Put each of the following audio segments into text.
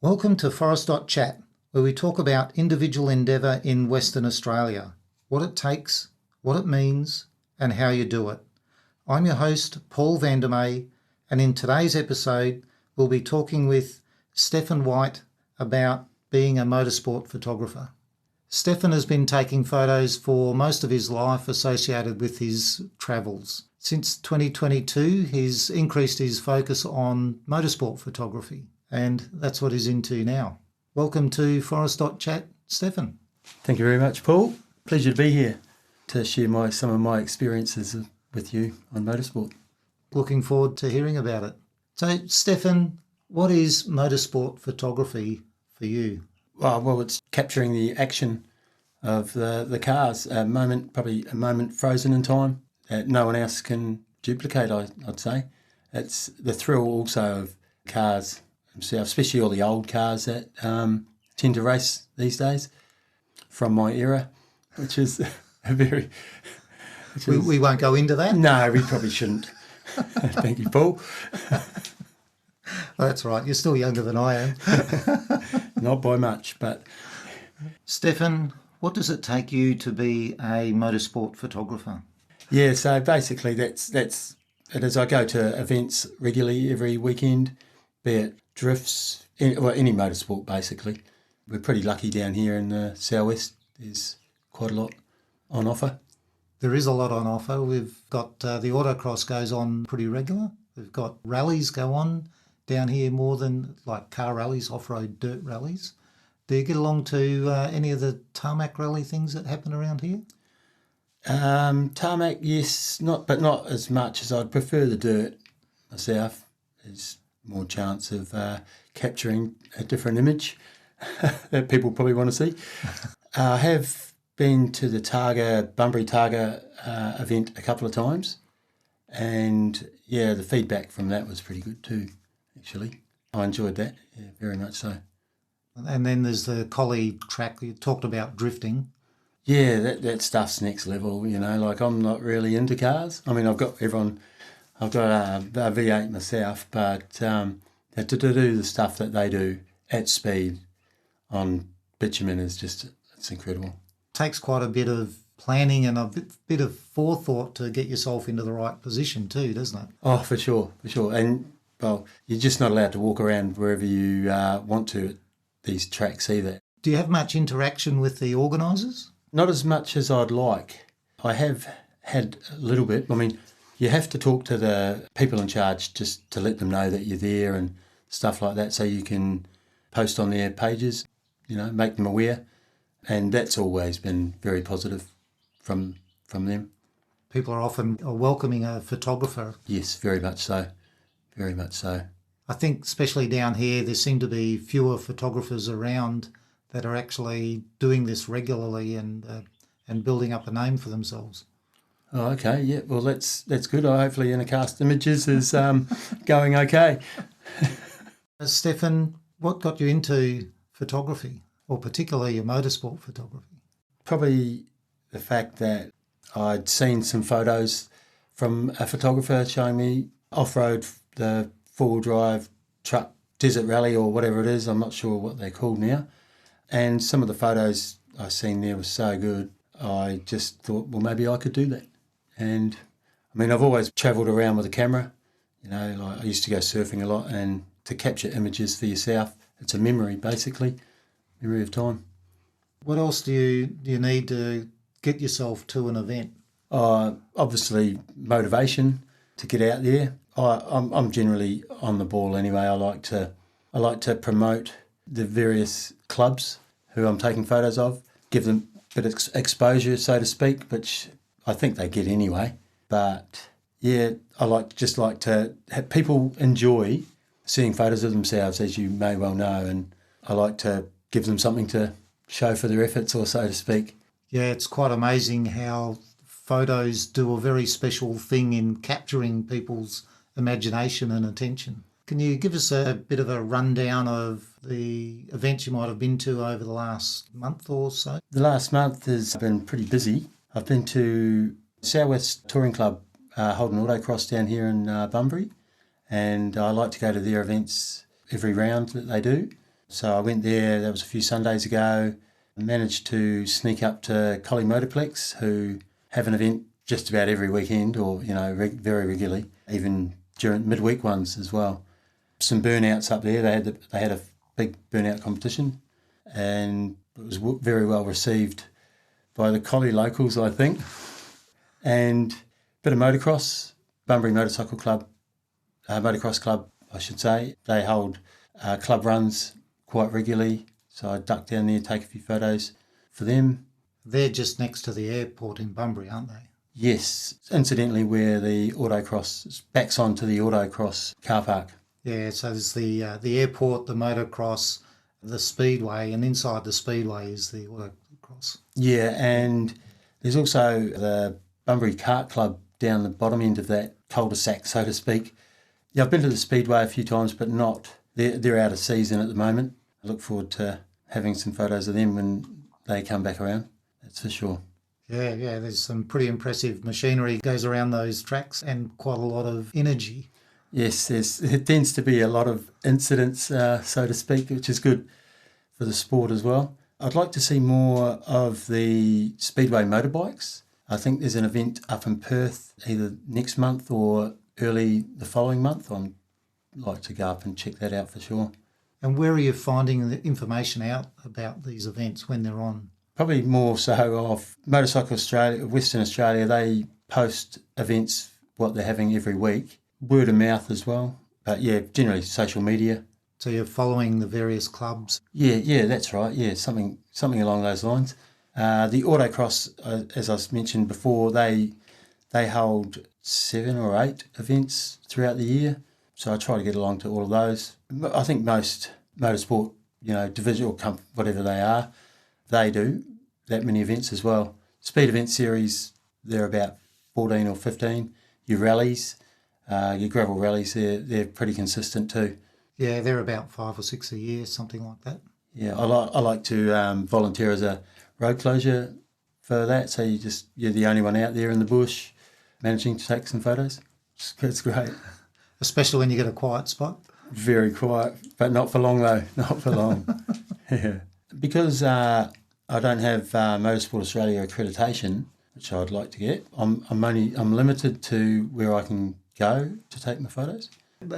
Welcome to Forest.chat, where we talk about individual endeavour in Western Australia, what it takes, what it means, and how you do it. I'm your host, Paul Vandermeer, and in today's episode, we'll be talking with Steffan White about being a motorsport photographer. Steffan has been taking photos for most of his life associated with his travels. Since 2022, he's increased his focus on motorsport photography, and that's what he's into now. Welcome to Forest.chat, Steffan. Thank you very much, Paul. Pleasure to be here to share some of my experiences with you on motorsport. Looking forward to hearing about it. So, Steffan, what is motorsport photography for you? Well, it's capturing the action of the cars, probably a moment frozen in time that no one else can duplicate, I'd say. It's the thrill also of cars themselves, especially all the old cars that tend to race these days from my era, which is We won't go into that? No, we probably shouldn't. Thank you, Paul. Well, that's right. You're still younger than I am. Not by much, but... Steffan, what does it take you to be a motorsport photographer? Yeah, so basically that's it is. I go to events regularly every weekend, be it drifts, any motorsport basically. We're pretty lucky down here in the southwest. There's quite a lot on offer. There is a lot on offer. We've got the autocross goes on pretty regular. We've got rallies go on down here more than like car rallies, off-road dirt rallies. Do you get along to any of the tarmac rally things that happen around here? Tarmac, yes, but not as much as I'd prefer the dirt myself. There's more chance of capturing a different image that people probably want to see. I have been to the Bunbury Targa event a couple of times, and yeah, the feedback from that was pretty good too, actually. I enjoyed that, yeah, very much so. And then there's the Collie track. You talked about drifting. Yeah, that stuff's next level, like I'm not really into cars. I mean, I've got a V8 myself, but to do the stuff that they do at speed on bitumen it's incredible. Takes quite a bit of planning and a bit of forethought to get yourself into the right position too, doesn't it? Oh, for sure. And, well, you're just not allowed to walk around wherever you want to at these tracks either. Do you have much interaction with the organisers? Not as much as I'd like. I have had a little bit. I mean, you have to talk to the people in charge just to let them know that you're there and stuff like that so you can post on their pages, make them aware. And that's always been very positive from them. People are often welcoming a photographer. Yes, very much so. Very much so. I think especially down here there seem to be fewer photographers around that are actually doing this regularly and building up a name for themselves. Oh, okay. Yeah, well, that's good. Hopefully Intercast Images is going okay. Steffan, what got you into photography, or particularly your motorsport photography? Probably the fact that I'd seen some photos from a photographer showing me off-road, the four-wheel drive truck desert rally or whatever it is. I'm not sure what they're called now. And some of the photos I seen there were so good, I just thought, well, maybe I could do that. And, I mean, I've always travelled around with a camera. Like I used to go surfing a lot, and to capture images for yourself, it's a memory, basically, memory of time. What else do you need to get yourself to an event? Obviously, motivation to get out there. I'm generally on the ball anyway. I like to promote the various clubs who I'm taking photos of, give them a bit of exposure, so to speak, which I think they get anyway. But yeah, I like to have people enjoy seeing photos of themselves, as you may well know, and I like to give them something to show for their efforts, or so to speak. Yeah, it's quite amazing how photos do a very special thing in capturing people's imagination and attention. Can you give us a bit of a rundown of the events you might have been to over the last month or so? The last month has been pretty busy. I've been to Southwest Touring Club holding autocross down here in Bunbury, and I like to go to their events every round that they do. So I went there, that was a few Sundays ago, managed to sneak up to Collie Motorplex, who have an event just about every weekend or, very regularly, even during midweek ones as well. Some burnouts up there. They had a big burnout competition, and it was very well received by the Collie locals, I think. And a bit of motocross, Bunbury Motorcycle Club, Motocross Club, I should say. They hold club runs quite regularly, so I ducked down there, take a few photos for them. They're just next to the airport in Bunbury, aren't they? Yes, incidentally where the autocross backs onto the autocross car park. Yeah, so there's the airport, the motocross, the speedway, and inside the speedway is the autocross. Yeah, and there's also the Bunbury Kart Club down the bottom end of that cul-de-sac, so to speak. Yeah, I've been to the speedway a few times, but not. They're out of season at the moment. I look forward to having some photos of them when they come back around, that's for sure. Yeah, there's some pretty impressive machinery goes around those tracks and quite a lot of energy. Yes, it tends to be a lot of incidents, so to speak, which is good for the sport as well. I'd like to see more of the speedway motorbikes. I think there's an event up in Perth either next month or early the following month. I'd like to go up and check that out for sure. And where are you finding the information out about these events when they're on? Probably more so of Motorcycle Australia, Western Australia. They post events, what they're having every week. Word of mouth as well. But yeah, generally social media. So you're following the various clubs? Yeah, that's right. Yeah, something along those lines. The autocross, as I mentioned before, they hold 7 or 8 events throughout the year. So I try to get along to all of those. I think most motorsport, division or whatever they are, they do that many events as well. Speed event series, they're about 14 or 15. Your rallies, your gravel rallies, they're pretty consistent too. Yeah, they're about 5 or 6 a year, something like that. Yeah, I like to volunteer as a road closure for that. So you're the only one out there in the bush managing to take some photos. It's great. Especially when you get a quiet spot. Very quiet, but not for long though. Not for long. Yeah. Because I don't have Motorsport Australia accreditation, which I'd like to get. I'm limited to where I can go to take my photos.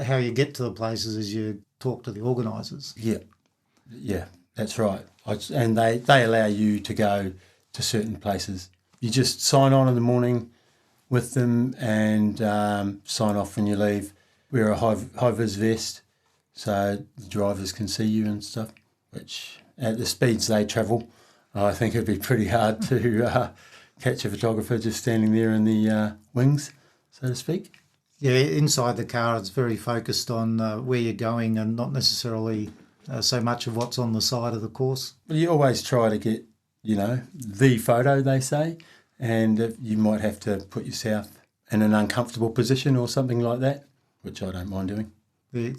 How you get to the places is you talk to the organisers. Yeah, that's right. And they allow you to go to certain places. You just sign on in the morning with them and sign off when you leave. Wear a high-vis vest so the drivers can see you and stuff, which at the speeds they travel, I think it'd be pretty hard to catch a photographer just standing there in the wings, so to speak. Yeah, inside the car it's very focused on where you're going and not necessarily so much of what's on the side of the course. Well, you always try to get, the photo, they say, and you might have to put yourself in an uncomfortable position or something like that, which I don't mind doing.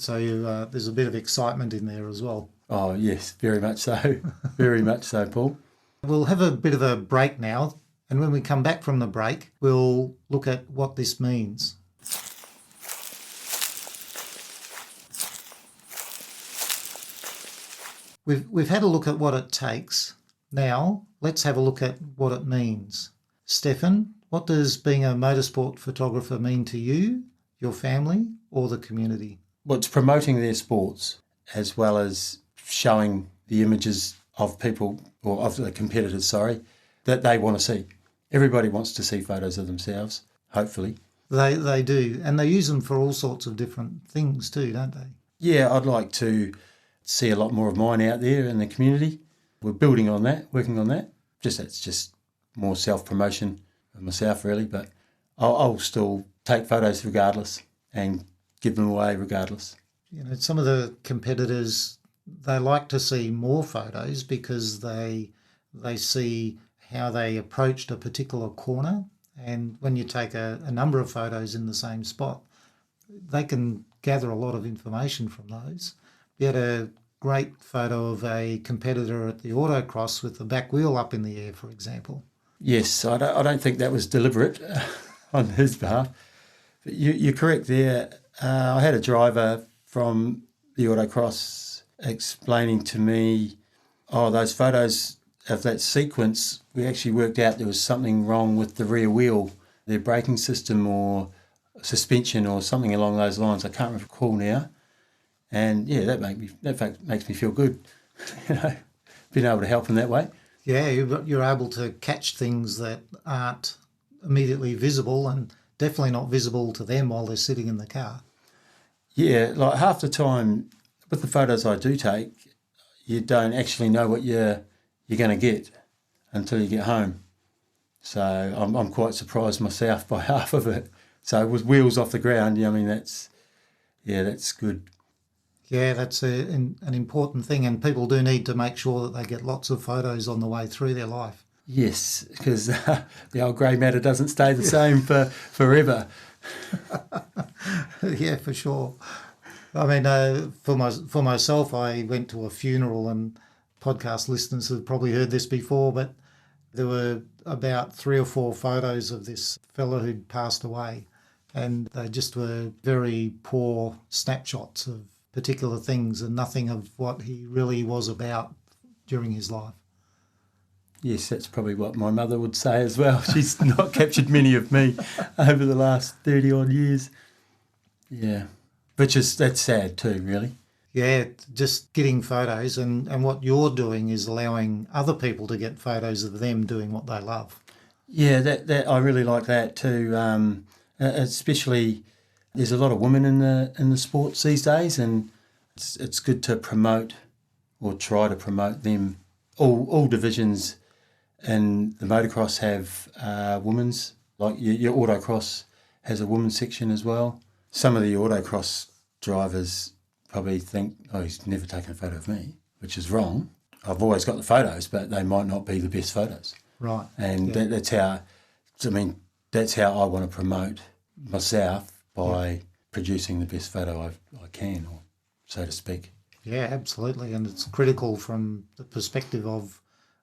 So there's a bit of excitement in there as well. Oh, yes, very much so. Very much so, Paul. We'll have a bit of a break now, and when we come back from the break, we'll look at what this means. We've had a look at what it takes. Now, let's have a look at what it means. Steffan, what does being a motorsport photographer mean to you, your family, or the community? Well, it's promoting their sports as well as showing the images of people, or of the competitors, that they want to see. Everybody wants to see photos of themselves, hopefully. They do, and they use them for all sorts of different things too, don't they? Yeah, I'd like to see a lot more of mine out there in the community. We're building on that, working on that. It's just more self-promotion of myself, really, but I'll still take photos regardless and give them away regardless. Some of the competitors, they like to see more photos because they see how they approached a particular corner, and when you take a number of photos in the same spot, they can gather a lot of information from those. We had a great photo of a competitor at the autocross with the back wheel up in the air, for example. Yes, I don't think that was deliberate on his behalf. But you're correct there. I had a driver from the autocross explaining to me, those photos of that sequence, we actually worked out there was something wrong with the rear wheel, their braking system or suspension or something along those lines. I can't recall now. And yeah, that makes me feel good, being able to help in that way. Yeah, you're able to catch things that aren't immediately visible and definitely not visible to them while they're sitting in the car. Yeah, like half the time with the photos I do take, you don't actually know what you're going to get until you get home. So I'm quite surprised myself by half of it. So with wheels off the ground, that's good. Yeah, that's an important thing, and people do need to make sure that they get lots of photos on the way through their life. Yes, because the old grey matter doesn't stay the same for forever. Yeah, for sure. I mean, for myself, I went to a funeral, and podcast listeners have probably heard this before, but there were about 3 or 4 photos of this fella who'd passed away, and they just were very poor snapshots of particular things and nothing of what he really was about during his life. Yes, that's probably what my mother would say as well. She's not captured many of me over the last 30-odd years. Yeah, that's sad too, really. Yeah, just getting photos, and what you're doing is allowing other people to get photos of them doing what they love. Yeah, that I really like that too. Especially, there's a lot of women in the sports these days, and it's good to promote or try to promote them. All divisions in the motocross have women's, like your autocross has a women's section as well. Some of the autocross drivers probably think, he's never taken a photo of me, which is wrong. I've always got the photos, but they might not be the best photos. Right. And that's how I want to promote myself by producing the best photo I can, or so to speak. Yeah, absolutely. And it's critical from the perspective of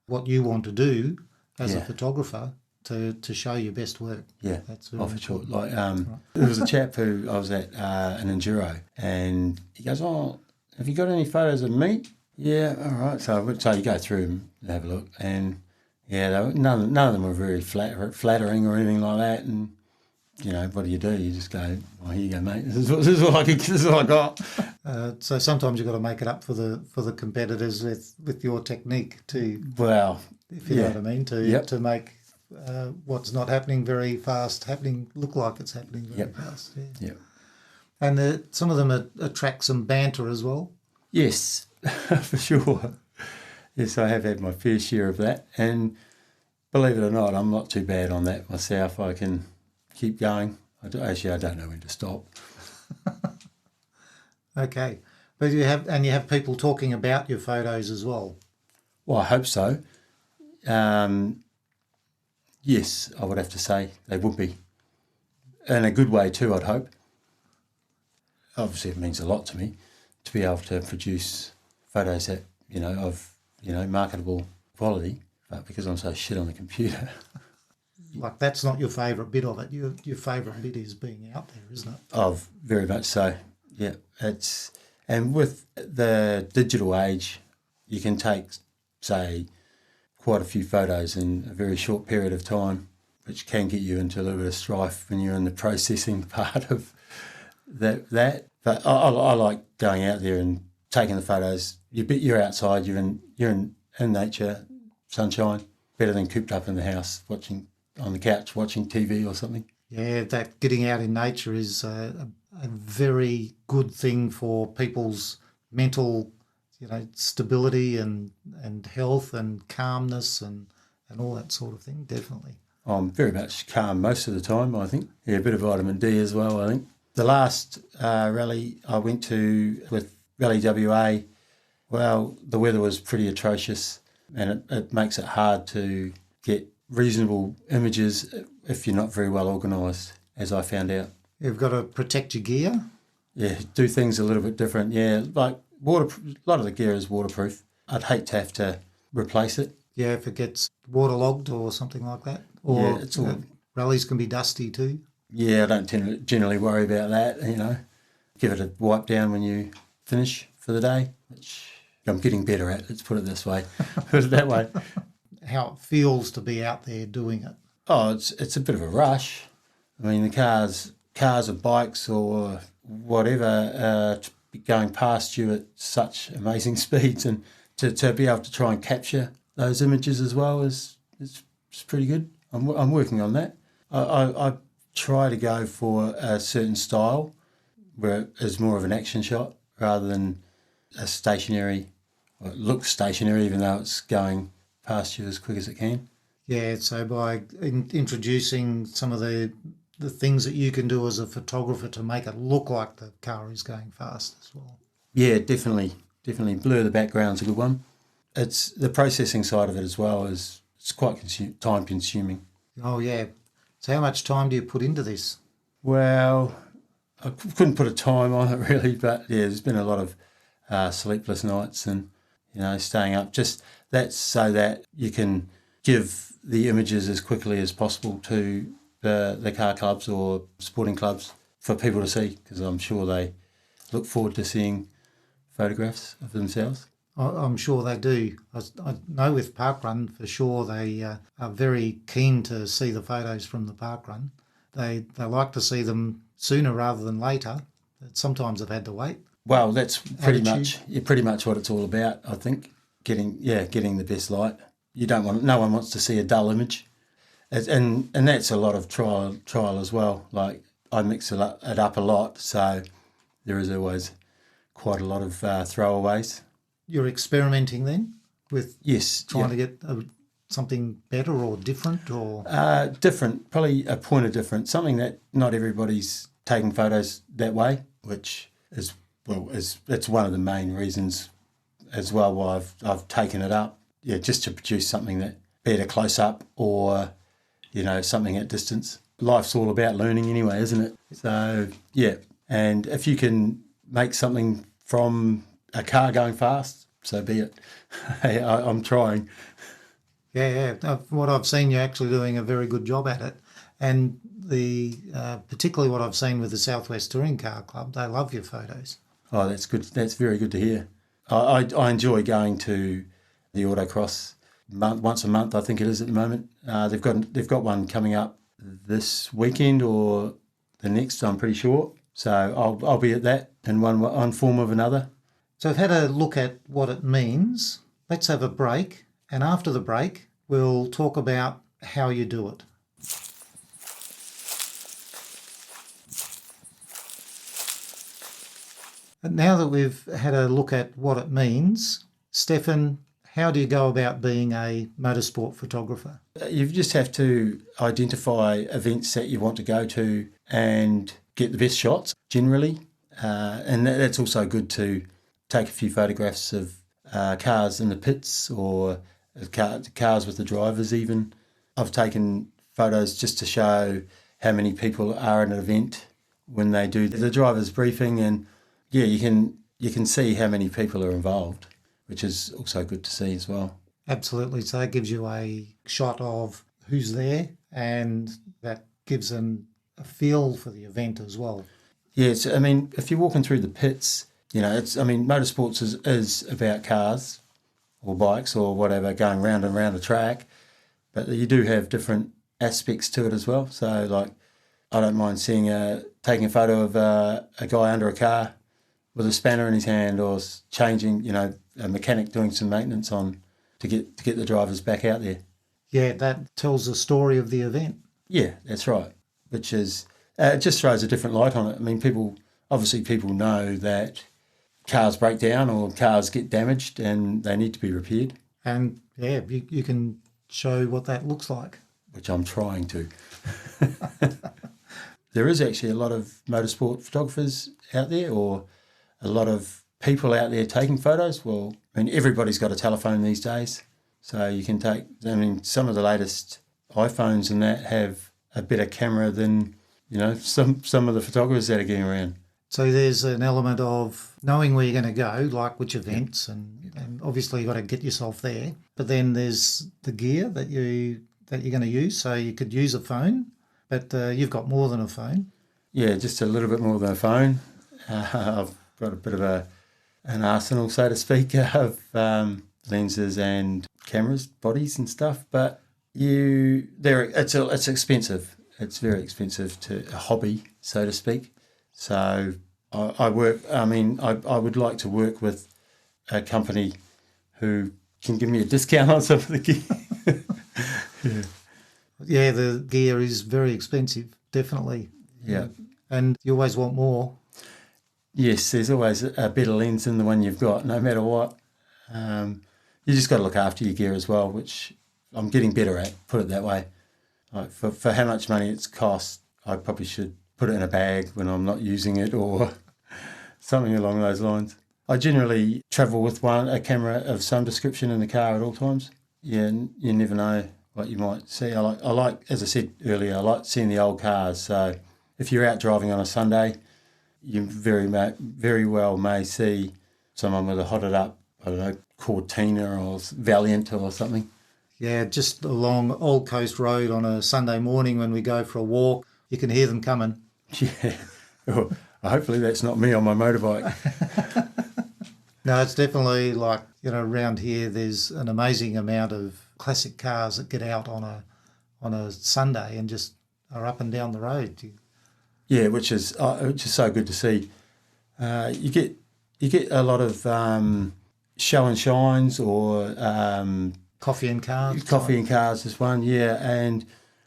what you want to do as a photographer to show your best work. Yeah, that's very for sure. important. Like there was a chap who I was at an enduro, and he goes, have you got any photos of me? Yeah, all right. So you go through them and have a look, and yeah, none of them were very flattering or anything like that. And what do? You just go, here you go, mate. This is what I got. So sometimes you've got to make it up for the competitors with your technique too. Well, if you know what I mean, to make what's not happening very fast look like it's happening very fast. Yeah. And some of them attract some banter as well. Yes, for sure. Yes, I have had my fair share of that, and believe it or not, I'm not too bad on that myself. I can keep going. I don't know when to stop. Okay, but you have people talking about your photos as well. Well, I hope so. Yes, I would have to say they would be, in a good way too. I'd hope. Obviously, it means a lot to me to be able to produce photos that of marketable quality, but because I'm so shit on the computer. Like, that's not your favourite bit of it. Your favourite bit is being out there, isn't it? Oh, very much so. Yeah, and with the digital age, you can take, say, quite a few photos in a very short period of time, which can get you into a little bit of strife when you're in the processing part of that. But I like going out there and taking the photos. You're outside. You're in nature, sunshine. Better than cooped up in the house on the couch watching TV or something. Yeah, that getting out in nature is a very good thing for people's mental, stability and health and calmness and all that sort of thing, definitely. I'm very much calm most of the time, I think. Yeah, a bit of vitamin D as well, I think. The last rally I went to with Rally WA, well, the weather was pretty atrocious, and it makes it hard to get reasonable images if you're not very well organised, as I found out. You've got to protect your gear. Yeah, do things a little bit different. Yeah, like a lot of the gear is waterproof. I'd hate to have to replace it. Yeah, if it gets waterlogged or something like that. Or rallies can be dusty too. Yeah, I don't generally worry about that, Give it a wipe down when you finish. for the day, which I'm getting better at, let's put it this way, put it that way. How it feels to be out there doing it. Oh, it's a bit of a rush. I mean, the cars or bikes or whatever going past you at such amazing speeds, and to be able to try and capture those images as well is pretty good. I'm working on that. I try to go for a certain style where it is more of an action shot rather than a stationary, well, it looks stationary even though it's going past you as quick as it can. Yeah, so by introducing some of the things that you can do as a photographer to make it look like the car is going fast as well. Yeah, definitely. Blur the background's a good one. It's the processing side of it as well it's quite time consuming. Oh, yeah. So how much time do you put into this? Well, I couldn't put a time on it really, but yeah, there's been a lot of sleepless nights and, staying up. Just that's so that you can give the images as quickly as possible to the car clubs or sporting clubs for people to see, because I'm sure they look forward to seeing photographs of themselves. I'm sure they do. I know with parkrun for sure they are very keen to see the photos from the parkrun. They like to see them sooner rather than later. Sometimes they've had to wait. Well, that's pretty much what it's all about. I think getting the best light. No one wants to see a dull image, and that's a lot of trial as well. Like I mix it up a lot, so there is always quite a lot of throwaways. You're experimenting then with trying to get something better or different, or different, probably a point of difference, something that not everybody's taking photos that way, which is it's one of the main reasons as well why I've taken it up. Yeah, just to produce something that better close up or something at distance. Life's all about learning anyway, isn't it? So yeah, and if you can make something from a car going fast, so be it. Hey, I'm trying. Yeah. What I've seen, you're actually doing a very good job at it. And particularly what I've seen with the Southwest Touring Car Club, they love your photos. Oh, that's good. That's very good to hear. I enjoy going to the autocross once a month, I think it is at the moment. They've got one coming up this weekend or the next, I'm pretty sure. So I'll be at that in one form or another. So I've had a look at what it means. Let's have a break, and after the break, we'll talk about how you do it. And now that we've had a look at what it means, Steffan, how do you go about being a motorsport photographer? You just have to identify events that you want to go to and get the best shots generally. And that's also good to take a few photographs of cars in the pits or cars with the drivers even. I've taken photos just to show how many people are at an event when they do the driver's briefing, and yeah, you can see how many people are involved, which is also good to see as well. Absolutely. So that gives you a shot of who's there, and that gives them a feel for the event as well. Yes, I mean, if you're walking through the pits, motorsports is about cars or bikes or whatever going round and round a track, but you do have different aspects to it as well. So, like, I don't mind taking a photo of a guy under a car with a spanner in his hand, or changing, a mechanic doing some maintenance on to get the drivers back out there. Yeah, that tells the story of the event. Yeah, that's right. Which is it just throws a different light on it. I mean, people know that cars break down or cars get damaged and they need to be repaired. And yeah, you can show what that looks like. Which I'm trying to. There is actually a lot of motorsport photographers out there, or a lot of people out there taking photos. Well, I mean, everybody's got a telephone these days, so you can take. I mean, some of the latest iPhones and that have a better camera than some of the photographers that are getting around. So there's an element of knowing where you're going to go, like which events, and obviously you've got to get yourself there. But then there's the gear that you're going to use. So you could use a phone, but you've got more than a phone. Yeah, just a little bit more than a phone. I've got a bit of a an arsenal, so to speak, of lenses and cameras, bodies and stuff. But it's expensive. It's very expensive to a hobby, so to speak. So I would like to work with a company who can give me a discount on some of the gear. Yeah, the gear is very expensive, definitely. Yeah. And you always want more. Yes, there's always a better lens than the one you've got, no matter what. You just got to look after your gear as well, which I'm getting better at, put it that way. Like for how much money it's cost, I probably should put it in a bag when I'm not using it or something along those lines. I generally travel with a camera of some description in the car at all times. Yeah, you never know what you might see. I like, as I said earlier, I like seeing the old cars. So if you're out driving on a Sunday, you very well may see someone with a hotted up, I don't know, Cortina or Valiant or something. Yeah, just along Old Coast Road on a Sunday morning when we go for a walk, you can hear them coming. Yeah. Well, hopefully that's not me on my motorbike. No, it's definitely like, around here there's an amazing amount of classic cars that get out on a Sunday and just are up and down the road. Yeah, which is so good to see. You get a lot of show and shines or Coffee and cars. Coffee and cars is one, yeah, and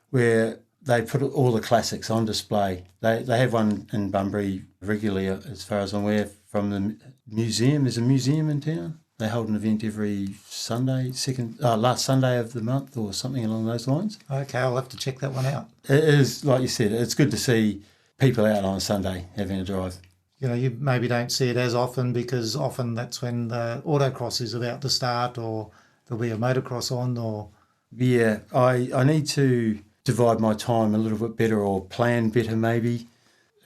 where they put all the classics on display. They have one in Bunbury regularly, as far as I'm aware, from the museum. There's a museum in town. They hold an event every Sunday, last Sunday of the month or something along those lines. Okay, I'll have to check that one out. It is, like you said, it's good to see people out on a Sunday having a drive. You maybe don't see it as often because often that's when the autocross is about to start or there'll be a motocross on or... Yeah, I need to divide my time a little bit better or plan better maybe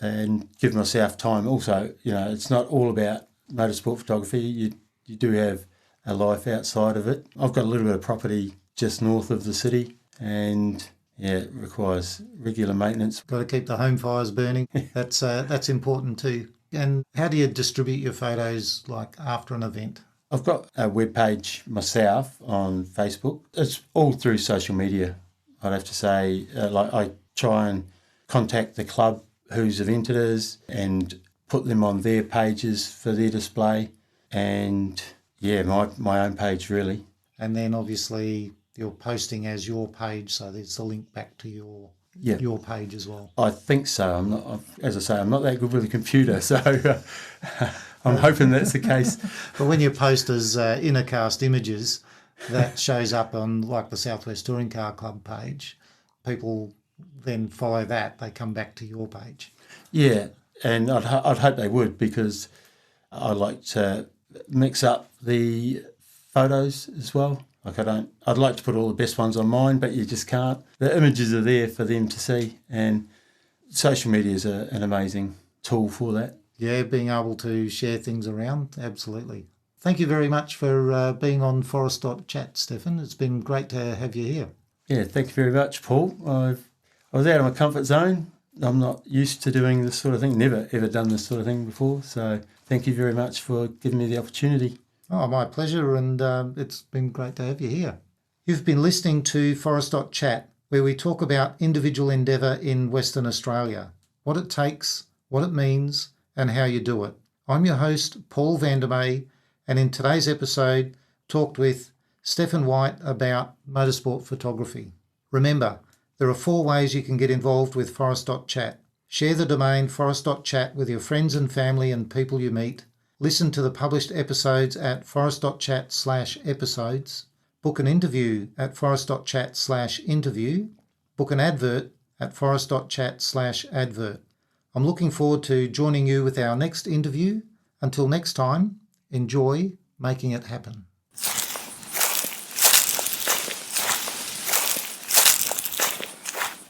and give myself time. Also, it's not all about motorsport photography. You do have a life outside of it. I've got a little bit of property just north of the city and, yeah, it requires regular maintenance. Got to keep the home fires burning. That's important too. And how do you distribute your photos like after an event? I've got a web page myself on Facebook. It's all through social media, I'd have to say. I try and contact the club whose event it is and put them on their pages for their display. And, yeah, my own page, really. And then, obviously, you're posting as your page, so there's the link back to your page as well. I think so. As I say, I'm not that good with a computer, so I'm hoping that's the case. But when you post as inner-cast images, that shows up on like the Southwest Touring Car Club page. People then follow that. They come back to your page. Yeah, and I'd hope they would because I like to mix up the photos as well. I'd like to put all the best ones on mine, but you just can't. The images are there for them to see, and social media is an amazing tool for that. Yeah, being able to share things around, absolutely. Thank you very much for being on Forest.chat, Steffan. It's been great to have you here. Yeah, thank you very much, Paul. I was out of my comfort zone. I'm not used to doing this sort of thing, never ever done this sort of thing before, so thank you very much for giving me the opportunity. Oh, my pleasure, and it's been great to have you here. You've been listening to Forest.chat, where we talk about individual endeavour in Western Australia, what it takes, what it means, and how you do it. I'm your host, Paul Vandermeer, and in today's episode, talked with Steffan White about motorsport photography. Remember, there are 4 ways you can get involved with Forest.chat. Share the domain Forest.chat with your friends and family and people you meet. Listen to the published episodes at forest.chat/episodes. Book an interview at forest.chat/interview. Book an advert at forest.chat/advert. I'm looking forward to joining you with our next interview. Until next time, enjoy making it happen.